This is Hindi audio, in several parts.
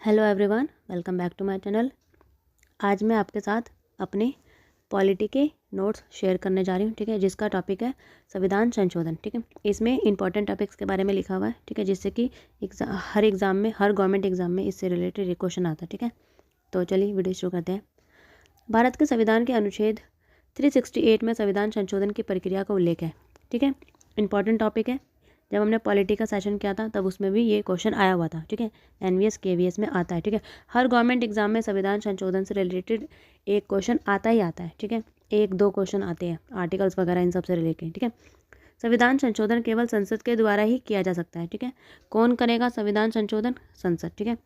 Hello everyone, welcome back to my channel. आज मैं आपके साथ अपने पॉलिटी के नोट्स शेयर करने जा रही हूँ, ठीक है, जिसका टॉपिक है संविधान संशोधन। ठीक है, इसमें इंपॉर्टेंट टॉपिक्स के बारे में लिखा हुआ है, ठीक है, जिससे कि हर एग्ज़ाम में, हर गवर्नमेंट एग्जाम में इससे रिलेटेड क्वेश्चन आता है। ठीक है, तो चलिए वीडियो शुरू करते हैं। भारत के संविधान के अनुच्छेद 368 में संविधान संशोधन की प्रक्रिया का उल्लेख है। ठीक है, इंपॉर्टेंट टॉपिक है। जब हमने पॉलिटी का सेशन किया था तब उसमें भी ये क्वेश्चन आया हुआ था। ठीक है, एनवीएस केवीएस में आता है। ठीक है, हर गवर्नमेंट एग्जाम में संविधान संशोधन से रिलेटेड एक क्वेश्चन आता ही आता है। ठीक है, एक दो क्वेश्चन आते हैं आर्टिकल्स वगैरह इन सब से रिलेटेड। ठीक है, संविधान संशोधन केवल संसद के द्वारा ही किया जा सकता है। ठीक है, कौन करेगा संविधान संशोधन? संसद। ठीक है,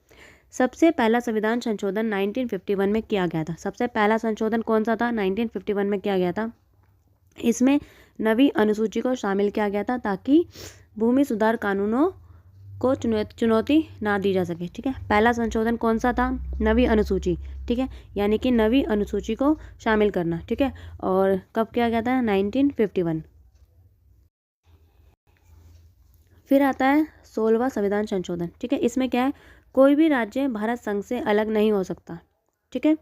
सबसे पहला संविधान संशोधन 1951 में किया गया था। सबसे पहला संशोधन कौन सा था? 1951 में किया गया था। इसमें नवी अनुसूची को शामिल किया गया था ताकि भूमि सुधार कानूनों को चुनौती ना दी जा सके। ठीक है, पहला संशोधन कौन सा था? नवी अनुसूची। ठीक है, यानी कि नवी अनुसूची को शामिल करना। ठीक है, और कब किया गया था? 1951। फिर आता है 16वां संविधान संशोधन। ठीक है, इसमें क्या है? कोई भी राज्य भारत संघ से अलग नहीं हो सकता। ठीक है,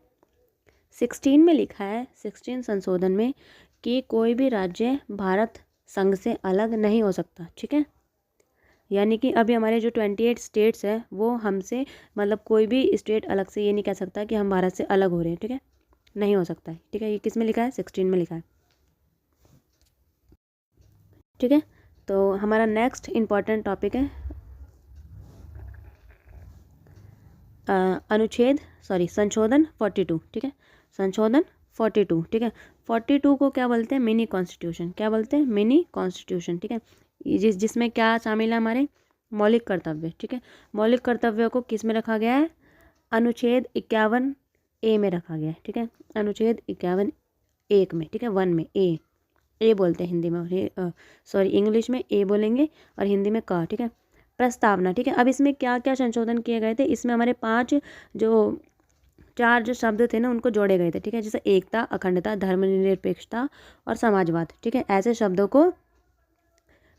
16 में लिखा है, 16 संशोधन में, कि कोई भी राज्य भारत संघ से अलग नहीं हो सकता। ठीक है, यानी कि अभी हमारे जो 28 स्टेट्स है वो हमसे, मतलब कोई भी स्टेट अलग से ये नहीं कह सकता कि हम भारत से अलग हो रहे हैं। ठीक है, नहीं हो सकता है। ठीक है, ये किस में लिखा है? 16 में लिखा है। ठीक है, तो हमारा नेक्स्ट इम्पॉर्टेंट टॉपिक है संशोधन 42। ठीक है, संशोधन 42। ठीक है, 42 को क्या बोलते हैं? Mini constitution. क्या बोलते हैं? Mini constitution. ठीक है, जिसमें क्या शामिल है? हमारे मौलिक कर्तव्य। ठीक है, मौलिक कर्तव्यों को किस में रखा गया है? अनुच्छेद 51A में रखा गया है। ठीक है, अनुच्छेद 51(1) में। ठीक है, 1 में, ए बोलते हैं हिंदी में, सॉरी इंग्लिश में ए बोलेंगे और हिंदी में क। ठीक है, प्रस्तावना। ठीक है, अब इसमें क्या क्या संशोधन किए गए थे? इसमें हमारे चार जो शब्द थे ना, उनको जोड़े गए थे। ठीक है, जैसे एकता, अखंडता, धर्मनिरपेक्षता और समाजवाद। ठीक है, ऐसे शब्दों को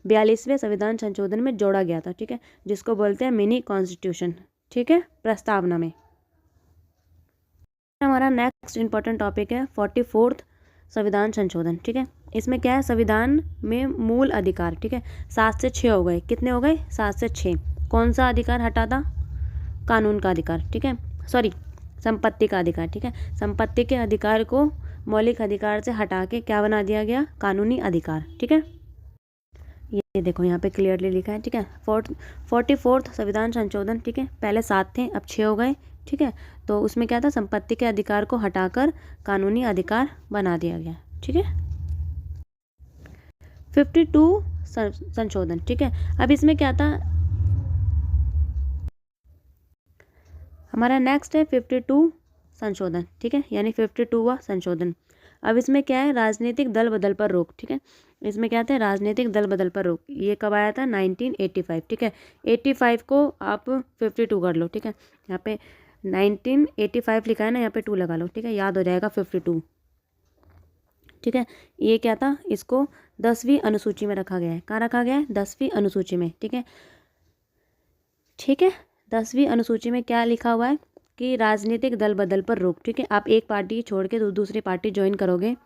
42वें संविधान संशोधन में जोड़ा गया था। ठीक है, जिसको बोलते हैं मिनी कॉन्स्टिट्यूशन। ठीक है, प्रस्तावना में। हमारा नेक्स्ट इंपॉर्टेंट टॉपिक है 44th संविधान संशोधन। ठीक है, इसमें क्या है? संविधान में मूल अधिकार। ठीक है, 7 से 6 हो गए। कितने हो गए? 7 से 6। कौन सा अधिकार हटा था? कानून का अधिकार। ठीक है, सॉरी संपत्ति का अधिकार। ठीक है, संपत्ति के अधिकार को मौलिक अधिकार से हटा के क्या बना दिया गया? कानूनी अधिकार। ठीक है, ये देखो यहाँ पे क्लियरली लिखा है। ठीक है, 44th संविधान संशोधन। ठीक है, पहले 7 थे, अब 6 हो गए। ठीक है, तो उसमें क्या था? संपत्ति के अधिकार को हटाकर कानूनी अधिकार बना दिया गया। ठीक है, 52 संशोधन। ठीक है, अब इसमें क्या था? हमारा नेक्स्ट है 52 संशोधन। ठीक है, यानी 52वां संशोधन। अब इसमें क्या है? राजनीतिक दल बदल पर रोक। ठीक है, इसमें क्या था? राजनीतिक दल बदल पर रोक। ये कब आया था? 1985। ठीक है, 85 को आप 52 कर लो। ठीक है, यहाँ पे 1985 लिखा है ना, यहाँ पे 2 लगा लो। ठीक है, याद हो जाएगा 52। ठीक है, ये क्या था? इसको 10वीं अनुसूची में रखा गया है। कहाँ रखा गया है? 10वीं अनुसूची में। ठीक है, ठीक है, 10वीं अनुसूची में क्या लिखा हुआ है? कि राजनीतिक दल बदल पर रोक। ठीक है, आप एक पार्टी छोड़ के दूसरी पार्टी ज्वाइन करोगे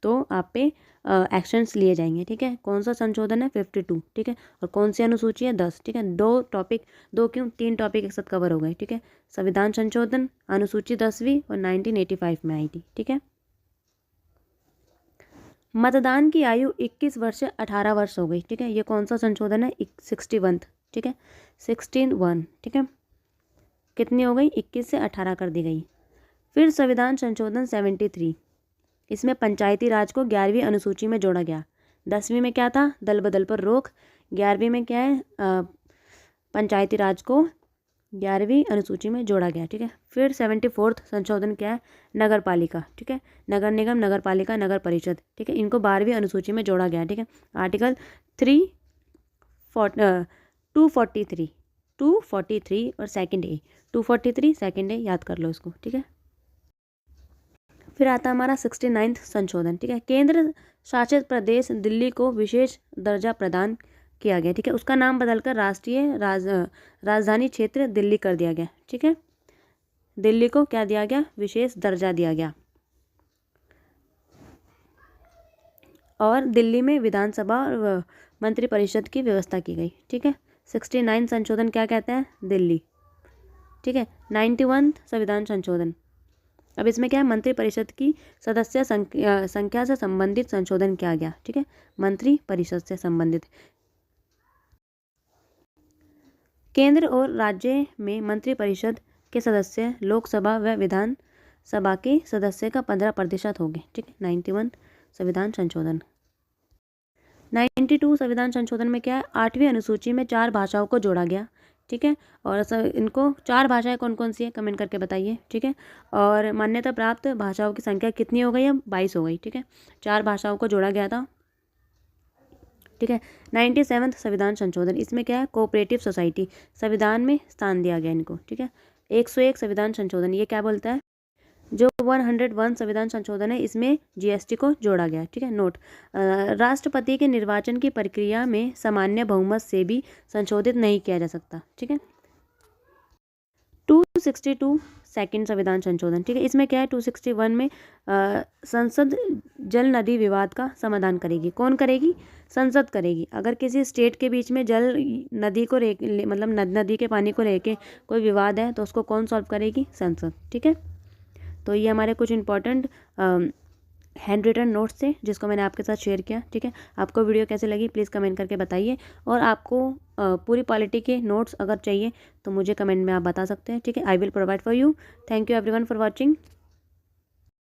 तो आप पे एक्शंस लिए जाएंगे। ठीक है, कौन सा संशोधन है? 52। ठीक है, और कौन सी अनुसूची है? 10। ठीक है, 3 टॉपिक एक साथ कवर हो गए। ठीक है, संविधान संशोधन, अनुसूची 10वीं और 1985 में आई थी। ठीक है, मतदान की आयु 21 वर्ष से 18 वर्ष हो गई। ठीक है, ये कौन सा संशोधन है? 61। ठीक है, 16(1). ठीक है, कितनी हो गई? 21 से 18 कर दी गई। फिर संविधान संशोधन 73, इसमें पंचायती राज को 11वीं अनुसूची में जोड़ा गया। 10वीं में क्या था? दल बदल पर रोक। 11वीं में क्या है? पंचायती राज को 11वीं अनुसूची में जोड़ा गया। ठीक है, फिर 74th संशोधन क्या है? नगर पालिका। ठीक है, नगर निगम, नगर पालिका, नगर परिषद। ठीक है, इनको 12वीं अनुसूची में जोड़ा गया। ठीक है, आर्टिकल 243 और सेकंड ए, 243 सेकंड ए, याद कर लो इसको। ठीक है, फिर आता है हमारा 69th संशोधन। ठीक है, केंद्र शासित प्रदेश दिल्ली को विशेष दर्जा प्रदान किया गया, ठीक है। उसका नाम बदलकर राष्ट्रीय राजधानी क्षेत्र दिल्ली कर दिया गया, ठीक है। दिल्ली को क्या दिया गया, विशेष दर्जा दिया गया। और दिल्ली में विधानसभा और मंत्रिपरिषद की व्यवस्था की गई, ठीक है। 69 संशोधन क्या कहते हैं, दिल्ली, ठीक है। 91 संविधान संशोधन, अब इसमें क्या है, मंत्रिपरिषद की सदस्य संख्या से संबंधित संशोधन किया गया, ठीक है। मंत्रिपरिषद से संबंधित। केंद्र और राज्य में मंत्रिपरिषद के सदस्य लोकसभा व विधान सभा के सदस्य का 15% होंगे, ठीक है। 91 संविधान संशोधन। 92 संविधान संशोधन में क्या है, 8वीं अनुसूची में 4 भाषाओं को जोड़ा गया, ठीक है। और इनको 4 भाषाएं कौन कौन सी है, कमेंट करके बताइए, ठीक है। और मान्यता प्राप्त भाषाओं की संख्या कितनी हो गई है, 22 हो गई, ठीक है। 4 भाषाओं को जोड़ा गया था, ठीक है। 97 संविधान संशोधन, इसमें क्या है, कोऑपरेटिव सोसाइटी संविधान में स्थान दिया गया इनको, ठीक है। 101 संविधान संशोधन, ये क्या बोलता है, जो 101 संविधान संशोधन है इसमें जीएसटी को जोड़ा गया, ठीक है। नोट, राष्ट्रपति के निर्वाचन की प्रक्रिया में सामान्य बहुमत से भी संशोधित नहीं किया जा सकता, ठीक है। 262 सेकंड संविधान संशोधन, ठीक है। इसमें क्या है, 261 में संसद जल नदी विवाद का समाधान करेगी, कौन करेगी, संसद करेगी। अगर किसी स्टेट के बीच में जल नदी को मतलब नदी के पानी को लेके कोई विवाद है तो उसको कौन सॉल्व करेगी, संसद, ठीक है। तो ये हमारे कुछ इंपॉर्टेंट हैंड रिटन नोट्स थे जिसको मैंने आपके साथ शेयर किया, ठीक है। आपको वीडियो कैसे लगी प्लीज़ कमेंट करके बताइए, और आपको पूरी पॉलिटी के नोट्स अगर चाहिए तो मुझे कमेंट में आप बता सकते हैं, ठीक है। I will provide for you. Thank you everyone for watching.